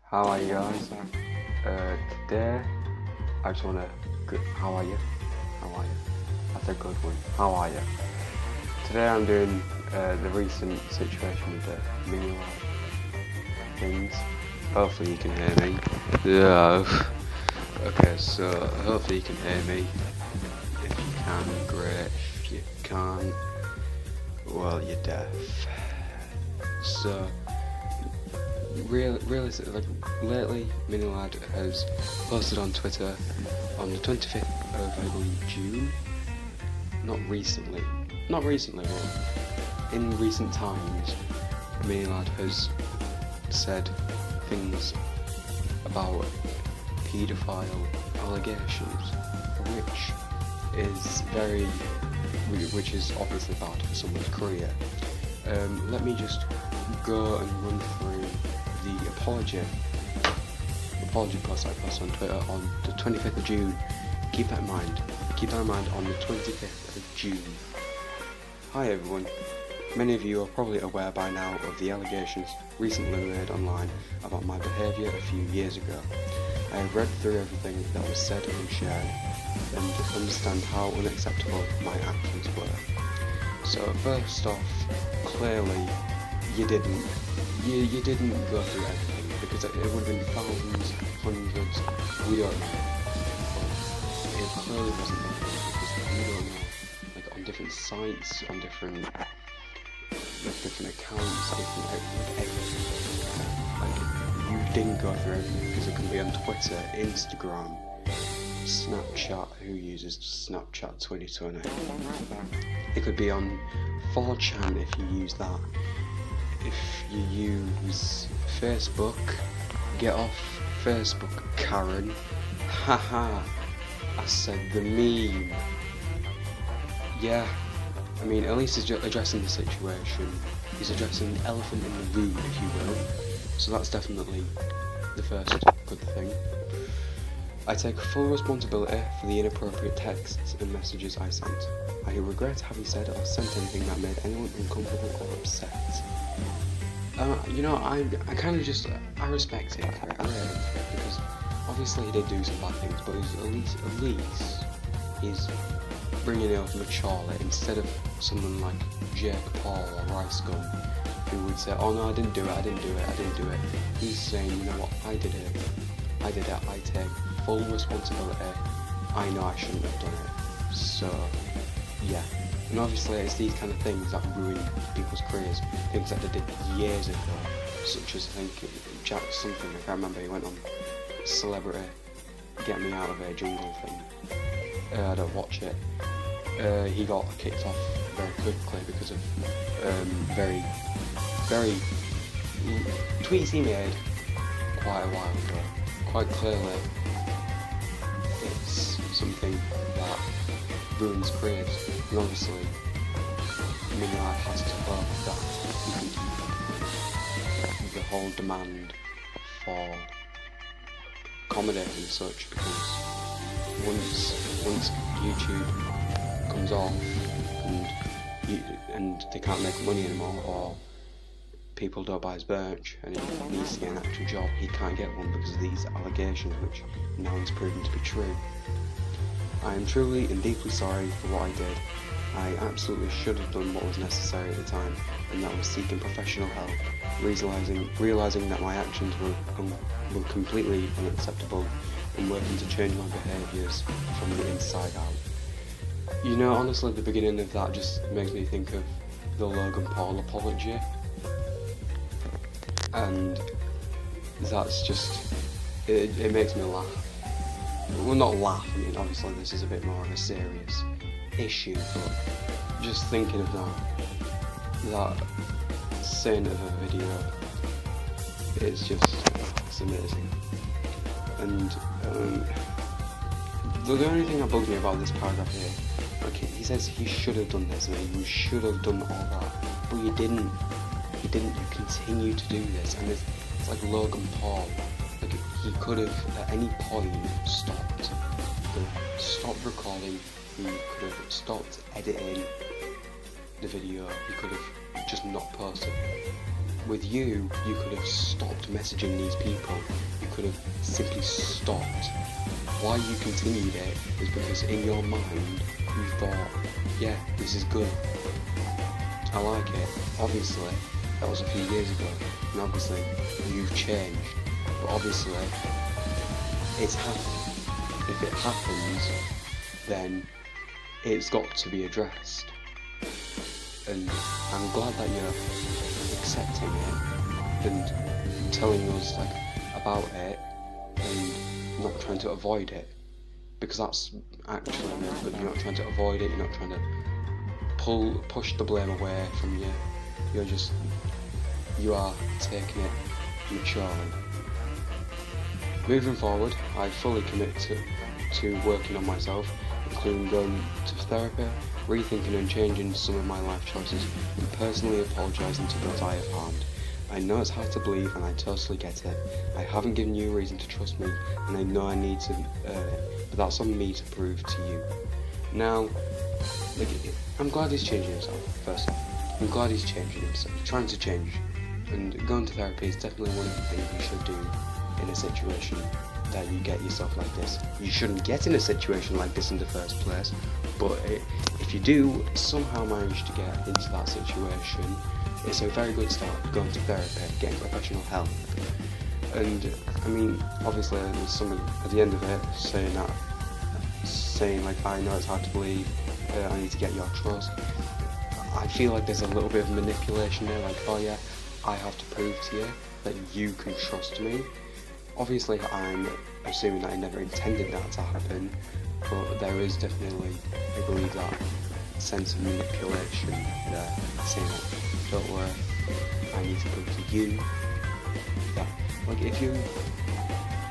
How are you guys? Today I just wanna. How are you? How are you? That's a good one. How are you? Today I'm doing the recent situation with the mini things. Hopefully you can hear me. Yeah. Okay, so hopefully you can hear me. If you can, great. If you can't, well, you're deaf. So. Realistically, like lately, Minilad has posted on Twitter on the 25th of I believe June. Not recently, but in recent times, Minilad has said things about paedophile allegations, which is obviously bad for someone's career. Let me just go and run through the apology post I posted on Twitter on the 25th of June. Keep that in mind on the 25th of June. Hi everyone. Many of you are probably aware by now of the allegations recently made online about my behaviour a few years ago. I have read through everything that was said and shared and understand how unacceptable my actions were. So first off, clearly you didn't go through everything, because it would have been thousands, hundreds, we don't know. But it clearly wasn't everything, because we don't know. Like on different sites, on different accounts, everything. Like you didn't go through everything, because it could be on Twitter, Instagram, Snapchat, who uses Snapchat 2020? It could be on 4chan if you use that. If you use Facebook, get off Facebook, Karen. Haha, I said the meme. Yeah, I mean, at least he's addressing the situation. He's addressing the elephant in the room, if you will. So that's definitely the first good thing. I take full responsibility for the inappropriate texts and messages I sent. I regret having said or sent anything that made anyone uncomfortable or upset. I kind of just, I respect it, I really, because obviously he did do some bad things, but at least he's bringing it up maturely, instead of someone like Jake Paul or Rice Gum, who would say, oh no, I didn't do it. He's saying, you know what, I did it, I take full responsibility, I know I shouldn't have done it, so, yeah. And obviously it's these kind of things that ruin people's careers, things that they did years ago, such as, I think, Jack something, I can't remember, he went on Celebrity Get Me Out of Here Jungle thing, I don't watch it, he got kicked off very quickly because of very tweets he made quite a while ago. Quite clearly, it's something that ruins careers, and obviously, Minilad has to hope that he can keep the whole demand for comedy and such, because once YouTube comes off and they can't make money anymore, or people don't buy his merch and he needs to get an actual job, he can't get one because of these allegations, which now is proven to be true. I am truly and deeply sorry for what I did. I absolutely should have done what was necessary at the time, and that was seeking professional help, realising that my actions were completely unacceptable, and working to change my behaviours from the inside out. You know, honestly, the beginning of that just makes me think of the Logan Paul apology. And that's just, it makes me laugh. Well, not laugh, I mean, obviously this is a bit more of a serious issue, but just thinking of that scene of a video, it's amazing. And the only thing that bugs me about this paragraph here, okay, he says he should have done this, and you should have done all that, but you didn't. You continue to do this, and it's like Logan Paul. Like, he could have at any point stopped. He could have stopped recording, he could have stopped editing the video, he could have just not posted. with you could have stopped messaging these people. You could have simply stopped. Why you continued it is because in your mind you thought, yeah, this is good. I like it. Obviously, that was a few years ago, and obviously you've changed. But obviously, it's happened. If it happens, then it's got to be addressed. And I'm glad that you're accepting it and telling us like about it and not trying to avoid it, because that's actually good. You're not trying to avoid it. You're not trying to push the blame away from you. You are taking it maturely. Moving forward, I fully commit to working on myself, including going to therapy, rethinking and changing some of my life choices, and personally apologising to those I have harmed. I know it's hard to believe, and I totally get it. I haven't given you a reason to trust me, and I know I need to, but that's on me to prove to you. Now, I'm glad he's changing himself, first off. I'm glad he's changing himself, trying to change. And going to therapy is definitely one of the things you should do in a situation that you get yourself like this. You shouldn't get in a situation like this in the first place, but if you do somehow manage to get into that situation, it's a very good start, going to therapy, getting professional help. And I mean, obviously there's someone at the end of it saying like, I know it's hard to believe, I need to get your trust. I feel like there's a little bit of manipulation there, like, oh yeah, I have to prove to you that you can trust me. Obviously I'm assuming that I never intended that to happen, but there is definitely, I believe, that sense of manipulation there, saying like, don't worry, I need to prove to you that, like, if you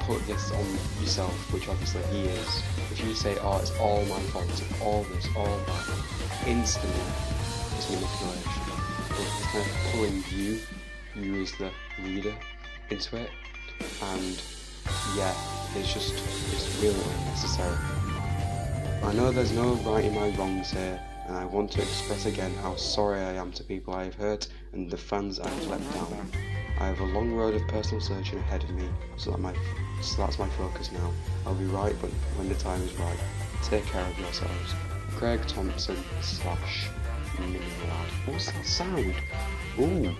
put this on yourself, which obviously he is, if you say, oh, it's all my fault, it's all this, all that, instantly it's manipulation. It's kind of pulling you as the leader into it, and yeah, it's really unnecessary. I know there's no righting my wrongs here, and I want to express again how sorry I am to people I have hurt and the fans I have let down. I have a long road of personal searching ahead of me, so that's my focus now. I'll be right when the time is right. Take care of yourselves. Craig Thompson / Mini Lad. What's that sound? Ooh,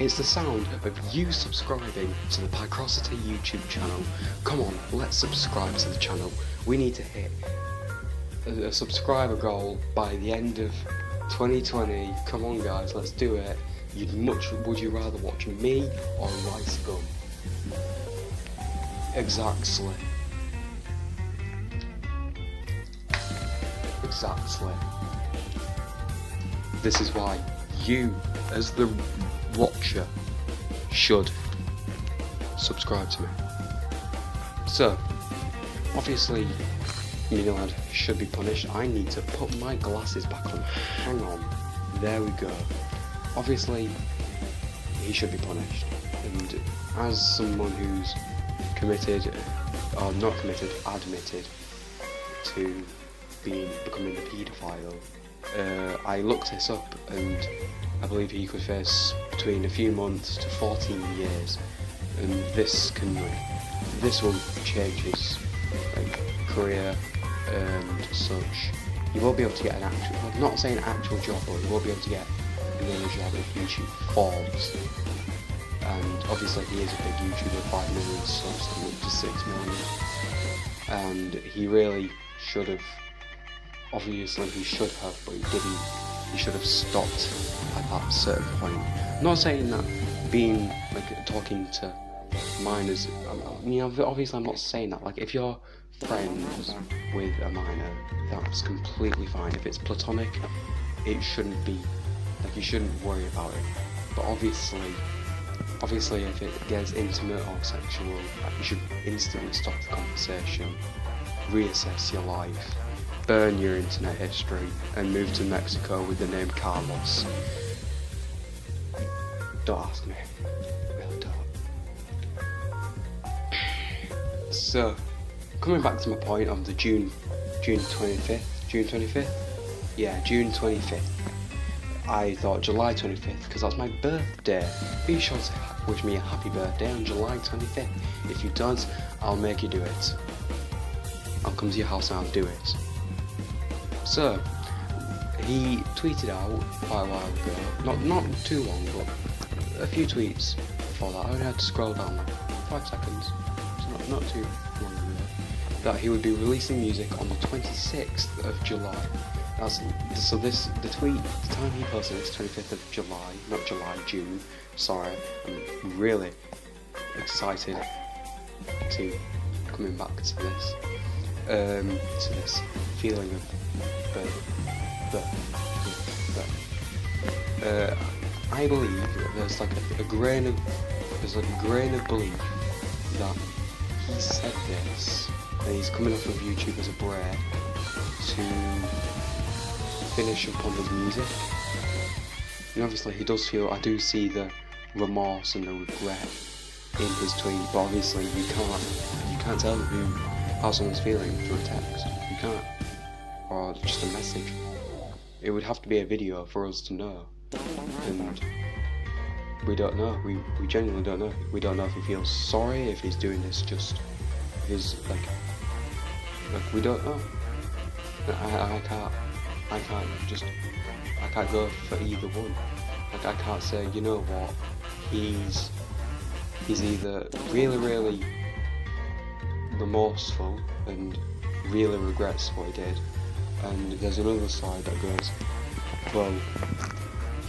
it's the sound of you subscribing to the Picrosity YouTube channel. Come on, let's subscribe to the channel. We need to hit a subscriber goal by the end of 2020. Come on guys, let's do it. Would you rather watch me or Rice Gum? Exactly. This is why you, as the watcher, should subscribe to me. So, obviously, Mini Lad should be punished. I need to put my glasses back on. Hang on. There we go. Obviously, he should be punished. And as someone who's admitted to becoming a paedophile, I looked this up, and I believe he could face between a few months to 14 years, and this will change his career and such. He won't be able to get an actual, not saying an actual job, but he won't be able to get another job if YouTube falls. And obviously he is a big YouTuber, 5 million subs, up to 6 million, and he really should have. Obviously he should have, but he didn't. He should have stopped at that certain point. I'm not saying that being talking to minors, obviously I'm not saying that. Like, if you're friends with a minor, that's completely fine. If it's platonic, it shouldn't be, you shouldn't worry about it. But obviously if it gets intimate or sexual, you should instantly stop the conversation, reassess your life, burn your internet history, and move to Mexico with the name Carlos. Don't ask me. Really don't. So, coming back to my point of the June 25th? Yeah, June 25th. I thought July 25th, because that's my birthday. Be sure to wish me a happy birthday on July 25th. If you don't, I'll make you do it. I'll come to your house and I'll do it. So, he tweeted out quite a while ago, not too long, but a few tweets before that. I only had to scroll down like 5 seconds, so not too long ago, that he would be releasing music on the 26th of July. The time he posted is 25th of July, not July, June. Sorry, I'm really excited to coming back to this feeling of I believe that there's like a grain of belief that he said this, and he's coming off of YouTube as a break to finish up on his music. And obviously he does feel, I do see the remorse and the regret in his tweet, but obviously you can't tell how someone's feeling through a text. You can't. Or just a message. It would have to be a video for us to know. And we don't know. We genuinely don't know. We don't know if he feels sorry, if he's doing this just like we don't know. I can't go for either one. Like I can't say, you know what, he's either really remorseful and really regrets what he did, and there's another side that goes, well,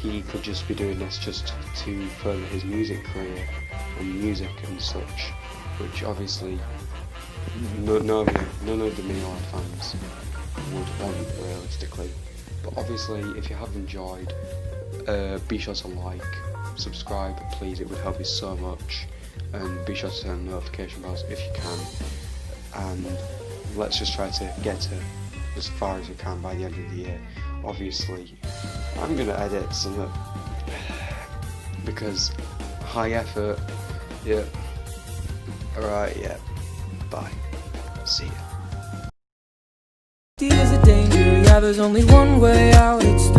he could just be doing this just to further his music career and music and such, which obviously none of the Millard fans would want realistically. But obviously, if you have enjoyed, be sure to like, subscribe, please. It would help me so much. And be sure to turn notification bells if you can. And let's just try to get to as far as we can by the end of the year. Obviously, I'm gonna edit some of it because high effort. Yeah. Alright. Yeah. Bye. See ya. There's a danger, yeah, there's only one way out, it's